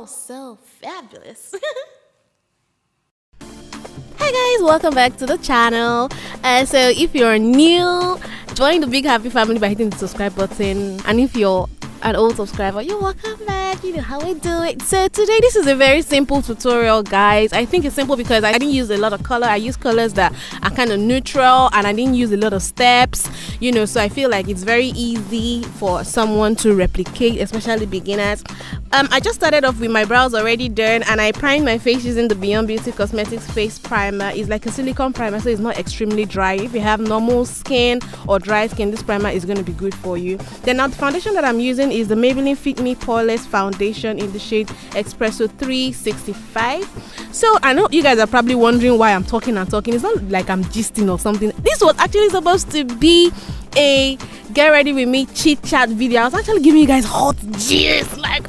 so fabulous. Hi guys, welcome back to the channel. So if you're new, join the big happy family by hitting the subscribe button, and if you're an old subscriber, you're welcome back. You know how I do it. So today this is a very simple tutorial, guys. I think it's simple because I didn't use a lot of color. I used colors that are kind of neutral, and I didn't use a lot of steps, you know, so I feel like it's very easy for someone to replicate, especially beginners. I just started off with my brows already done, and I primed my face using the Beyond Beauty Cosmetics face primer. It's like a silicone primer, so it's not extremely dry. If you have normal skin or dry skin, this primer is going to be good for you. Then now the foundation that I'm using is the Maybelline Fit Me poreless foundation in the shade Expresso 365. So I know you guys are probably wondering why I'm talking and talking. It's not like I'm gisting or something. This was actually supposed to be a get ready with me chit chat video. I was actually giving you guys hot gist, like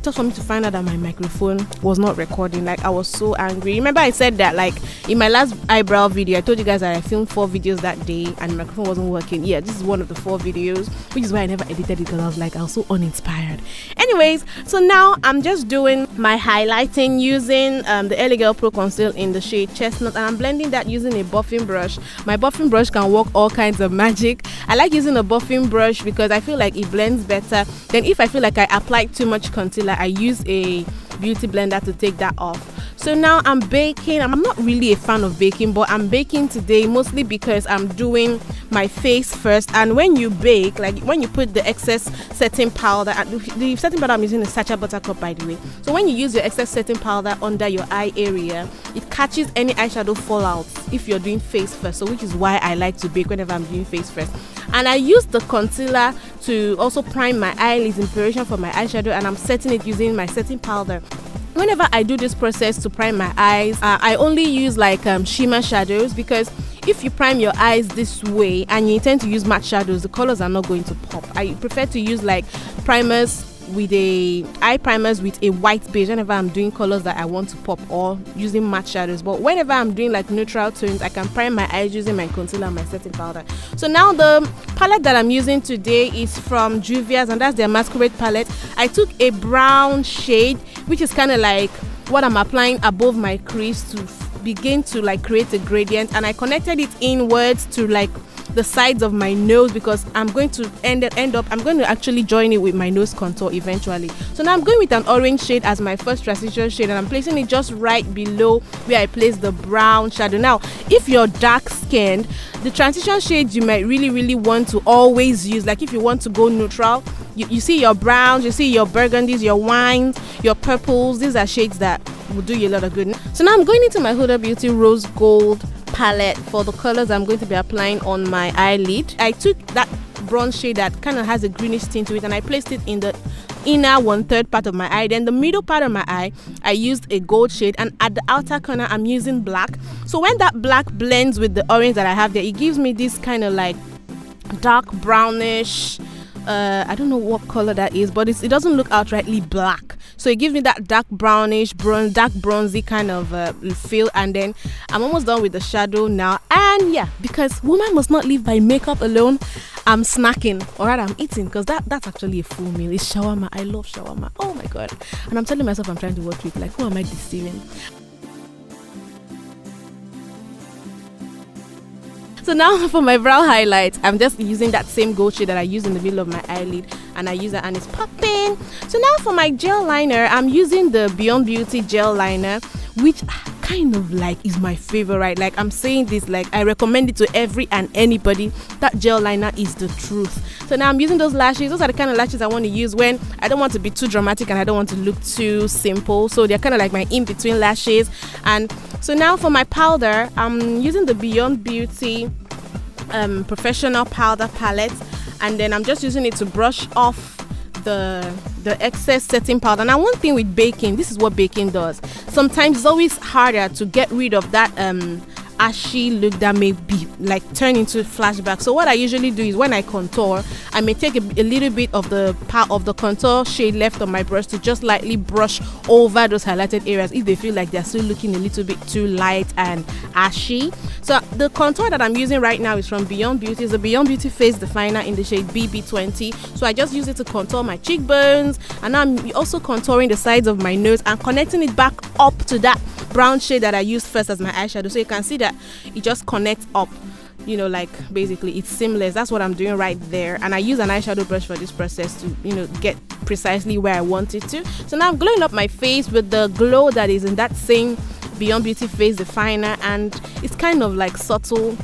just for me to find out that my microphone was not recording. Like, I was so angry. Remember I said that, like, in my last eyebrow video I told you guys that I filmed 4 videos that day and the microphone wasn't working. Yeah, this is one of the 4 videos, which is why I never edited it, because I was like, I was so uninspired. Anyways, so now I'm just doing my highlighting using the LA Girl Pro Conceal in the shade Chestnut, and I'm blending that using a buffing brush. My buffing brush can work all kinds of magic. I like using a buffing brush because I feel like it blends better. Then if I feel like I applied too much concealer, I use a beauty blender to take that off. So now I'm baking. I'm not really a fan of baking, but I'm baking today mostly because I'm doing my face first. And when you bake, like when you put the excess setting powder, the setting powder I'm using is Sacha buttercup, by the way. So when you use your excess setting powder under your eye area, it catches any eyeshadow fallouts if you're doing face first. So which is why I like to bake whenever I'm doing face first. And I use the concealer to also prime my eyelids in preparation for my eyeshadow, and I'm setting it using my setting powder. Whenever I do this process to prime my eyes, I only use like shimmer shadows, because if you prime your eyes this way and you intend to use matte shadows, the colors are not going to pop. I prefer to use like primers with eye primers with a white base whenever I'm doing colors that I want to pop, or using matte shadows. But whenever I'm doing like neutral tones, I can prime my eyes using my concealer and my setting powder. So now the palette that I'm using today is from Juvia's, and that's their Masquerade Palette. I took a brown shade, which is kind of like what I'm applying above my crease to begin to like create a gradient, and I connected it inwards to like the sides of my nose, because I'm going to end up I'm going to actually join it with my nose contour eventually. So now I'm going with an orange shade as my first transition shade, and I'm placing it just right below where I placed the brown shadow. Now if you're dark skinned, the transition shades you might really want to always use, like if you want to go neutral, you see your browns, you see your burgundies, your wines, your purples. These are shades that will do you a lot of good. So now I'm going into my Huda Beauty Rose Gold palette for the colors I'm going to be applying on my eyelid. I took that bronze shade that kind of has a greenish tint to it, and I placed it in the inner 1/3 part of my eye. Then the middle part of my eye, I used a gold shade, and at the outer corner I'm using black. So when that black blends with the orange that I have there, it gives me this kind of like dark brownish, I don't know what color that is, but it doesn't look outrightly black. So it gives me that dark brownish, dark bronzy kind of feel. And then I'm almost done with the shadow now. And yeah, because woman must not live by makeup alone, I'm snacking, or rather I'm eating, because that's actually a full meal. It's shawarma. I love shawarma. Oh my god. And I'm telling myself I'm trying to watch it. Like, who am I deceiving? So now for my brow highlights, I'm just using that same gold shade that I used in the middle of my eyelid, and I use that and it's popping. So now for my gel liner, I'm using the Beyond Beauty gel liner, which kind of like is my favorite. Like, I'm saying this, like, I recommend it to every and anybody. That gel liner is the truth. So now I'm using those lashes. Those are the kind of lashes I want to use when I don't want to be too dramatic and I don't want to look too simple. So they're kind of like my in-between lashes. And so now for my powder, I'm using the Beyond Beauty professional powder palette, and then I'm just using it to brush off the excess setting powder. Now one thing with baking, this is what baking does. Sometimes it's always harder to get rid of that ashy look that may be like turn into flashback. So what I usually do is when I contour, I may take a little bit of the part of the contour shade left on my brush to just lightly brush over those highlighted areas if they feel like they're still looking a little bit too light and ashy. So the contour that I'm using right now is from Beyond Beauty. It's the Beyond Beauty Face Definer in the shade BB20. So I just use it to contour my cheekbones, and now I'm also contouring the sides of my nose and connecting it back up to that brown shade that I used first as my eyeshadow. So you can see that it just connects up, you know, like basically it's seamless. That's what I'm doing right there, and I use an eyeshadow brush for this process to, you know, get precisely where I want it to. So now I'm glowing up my face with the glow that is in that same Beyond Beauty Face Definer, and it's kind of like subtle.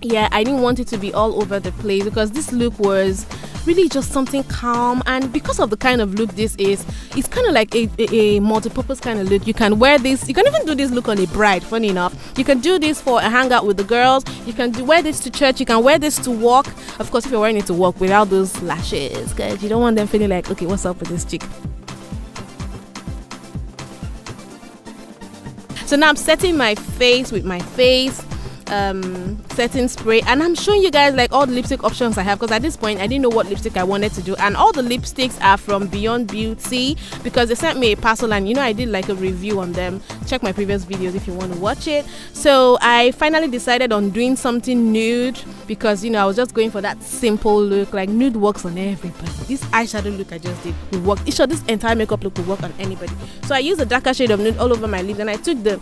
Yeah, I didn't want it to be all over the place because this look was really just something calm, and because of the kind of look this is, it's kind of like a multi-purpose kind of look. You can wear this, you can even do this look on a bride, funny enough. You can do this for a hangout with the girls, you can wear this to church, you can wear this to walk. Of course, if you're wearing it to walk without those lashes, guys, you don't want them feeling like, okay, what's up with this chick? So now I'm setting my face with my face setting spray, and I'm showing you guys like all the lipstick options I have, because at this point I didn't know what lipstick I wanted to do, and all the lipsticks are from Beyond Beauty because they sent me a parcel, and you know I did like a review on them. Check my previous videos if you want to watch it. So I finally decided on doing something nude because, you know, I was just going for that simple look. Like nude works on everybody. This eyeshadow look I just did will work. This entire makeup look will work on anybody. So I used a darker shade of nude all over my lips, and I took the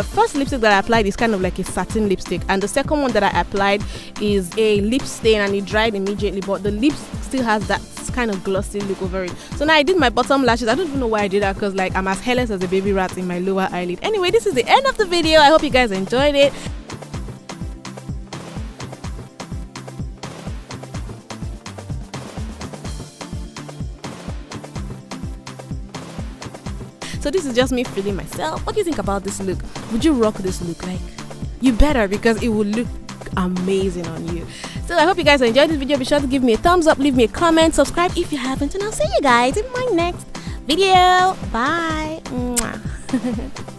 first lipstick that I applied is kind of like a satin lipstick, and the second one that I applied is a lip stain, and it dried immediately, but the lips still has that kind of glossy look over it. So now I did my bottom lashes. I don't even know why I did that, because like I'm as hairless as a baby rat in my lower eyelid. Anyway, this is the end of the video. I hope you guys enjoyed it. So this is just me feeling myself. What do you think about this look? Would you rock this look? Like, you better, because it will look amazing on you. So I hope you guys enjoyed this video. Be sure to give me a thumbs up, leave me a comment, subscribe if you haven't, and I'll see you guys in my next video. Bye. Mwah.